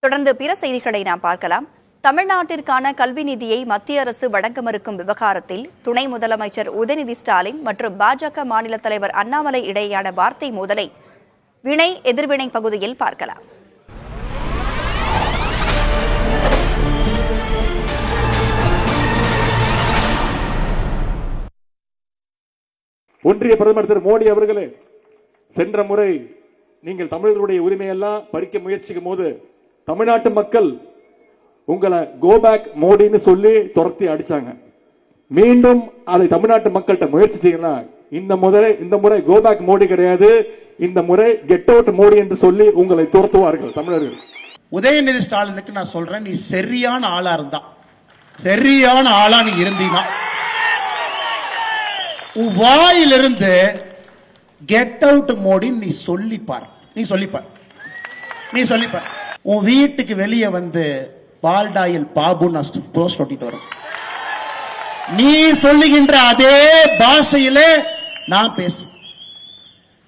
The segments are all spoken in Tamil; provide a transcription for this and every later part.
தொடர்ந்து பிற செய்திகளை நாம் பார்க்கலாம். தமிழ்நாட்டிற்கான கல்வி நிதியை மத்திய அரசு வழங்க மறுக்கும் விவகாரத்தில் துணை முதலமைச்சர் உதயநிதி ஸ்டாலின் மற்றும் பாஜக மாநில தலைவர் அண்ணாமலை இடையேயான வார்த்தை மோதலை வினை எதிர்வினை பகுதியில் பார்க்கலாம். ஒன்றிய பிரதமர் திரு மோடி அவர்களே, சென்ற முறை நீங்கள் தமிழர்களுடைய உரிமையெல்லாம் பறிக்க முயற்சிக்கும் போது தமிழ்நாட்டு மக்கள் உங்களை கோபேக் மோடின்னு சொல்லி துரத்தி அடிச்சாங்க. மீண்டும் அதை தமிழ்நாட்டு மக்கள்கிட்ட முயற்சி செய்யலாம். இந்த முறை கோபேக் மோடி கிடையாது, இந்த முறை கெட் அவுட் மோடி என்று சொல்லி உங்களை துரத்துவார்கள் தமிழர்கள். உதயநிதி ஸ்டாலினுக்கு நான் சொல்றேன், நீ சரியான ஆளா இருந்தா, சரியான ஆளா நீ இருந்தீனா, உன் வாயிலிருந்து கெட் அவுட் மோடி நீ சொல்லிப்பார். உன் வீட்டுக்கு வெளியே வந்து பால்டாயில் பாபு போஸ்ட் ஒட்டிட்டு வரும். நீ சொல்லுகின்ற அதே பாஷையிலே நான் பேசு.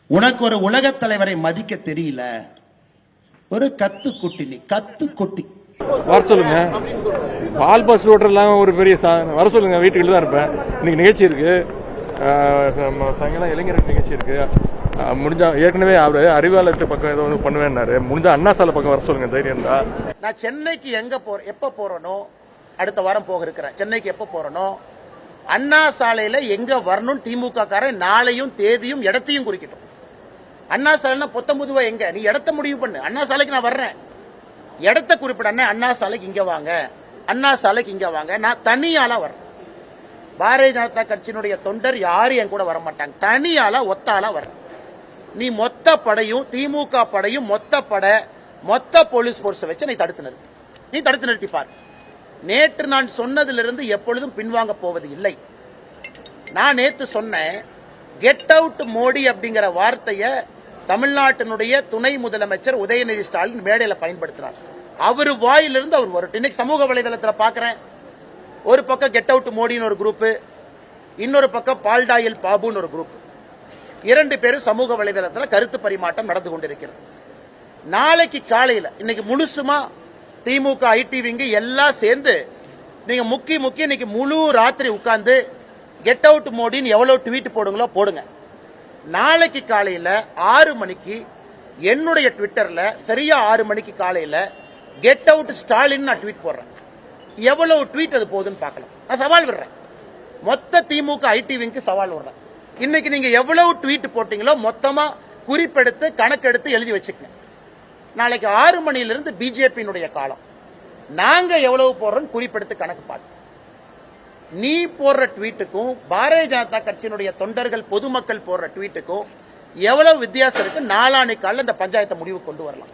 உனக்கு ஒரு உலக தலைவரை மதிக்க தெரியல, ஒரு கத்துக்குட்டி. நீ கத்துக்குட்டி. வர சொல்லுங்க, பால் பஸ் ஓட்டுறதுலாம் ஒரு பெரிய வர சொல்லுங்க. வீட்டுக்கு தான் இருப்பேன். இன்னைக்கு நிகழ்ச்சி இருக்கு, சாயங்காலம் இளைஞர் நிகழ்ச்சி இருக்கு. முடிஞ்சா ஏற்கனவே அவரு அறிவாலயத்து பக்கம் ஏதோ ஒன்று பண்ணுவேன்னாரு. முடிஞ்சா அண்ணா சாலை பக்கம் வர சொல்லுங்க, தைரியம் தான். நான் சென்னைக்கு எப்ப போறனோ, அடுத்த வாரம் போக இருக்கிறேன். சென்னைக்கு எப்ப போறனோ, அண்ணா சாலையில எங்க வரணும் திமுக காரன் நாளையும் தேதியும் இடத்தையும் குறிக்கட்டும். அண்ணா சாலைனா பொத்தம்புதுவா எங்க, நீ இடத்த முடிவு பண்ணு. அண்ணா சாலைக்கு நான் வர்றேன், இடத்த குறிப்பிட. அண்ணா சாலைக்கு இங்க வாங்க, அண்ணா சாலைக்கு இங்க வாங்க. நான் தனியால வர்றேன். பாரதிய ஜனதா கட்சியினுடைய தொண்டர் யாரும் என் கூட வர மாட்டாங்க. தனியால ஒத்தால வர்றேன். நீ மொத்த படையும் திமுக படையும் மொத்த போலீஸ் போர்ஸ் வச்சு நீ தடுத்து நிறுத்தி பார். நேற்று நான் சொன்னதிலிருந்து எப்பொழுதும் பின்வாங்க போவது இல்லை. நான் நேற்று சொன்னேன், கெட் அவுட் மோடி அப்படிங்கிற வார்த்தையை தமிழ்நாட்டினுடைய துணை முதலமைச்சர் உதயநிதி ஸ்டாலின் மேடையில் பயன்படுத்தினார். அவர் வாயிலிருந்து அவர் வரட்டும். இன்னைக்கு சமூக வலைதளத்தில் பார்க்கிறேன், ஒரு பக்கம் கெட் அவுட் மோடின்னு ஒரு குரூப், இன்னொரு பக்கம் பால்டாயில் பாபுன்னு ஒரு குரூப். இரண்டு பேரும் சமூக வலைதளத்தில் கருத்து பரிமாற்றம் நடந்து கொண்டிருக்கிறது. நாளைக்கு காலையில், இன்னைக்கு முழுசுமா திமுக ஐடி விங்கு எல்லாம் சேர்ந்து நீங்க முக்கி இன்னைக்கு முழு ராத்திரி உட்கார்ந்து கெட் அவுட் மோடின்னு எவ்வளவு ட்வீட் போடுங்களோ போடுங்க. நாளைக்கு காலையில 6 மணிக்கு என்னுடைய ட்விட்டர்ல சரியா 6 மணிக்கு காலையில கெட் அவுட் ஸ்டாலின் நான் ட்வீட் போடுறேன். எவ்வளவு ட்வீட் அது போகுதுன்னு பார்க்கலாம். நான் சவால் விடுறேன், மொத்த திமுக ஐடி விங்கு சவால் விடுறேன். இன்னைக்கு நீங்க எவ்வளவு ட்வீட் போட்டீங்களோ மொத்தமா குறிப்பெடுத்து கணக்கெடுத்து எழுதி வச்சுக்கங்க. நாளைக்கு 6 மணியிலிருந்து பிஜேபியினுடைய காலம். நாங்க எவ்வளவு போடுறோம் குறிப்பெடுத்து கணக்கு பார்த்து. நீ போடுற ட்வீட்டுக்கும் பாரதிய ஜனதா கட்சியினுடைய தொண்டர்கள் பொதுமக்கள் போடுற ட்வீட்டுக்கும் எவ்வளவு வித்தியாசம் இருக்கு, நாளானைக்கு காலையில் இந்த பஞ்சாயத்தை முடிவு கொண்டு வரலாம்.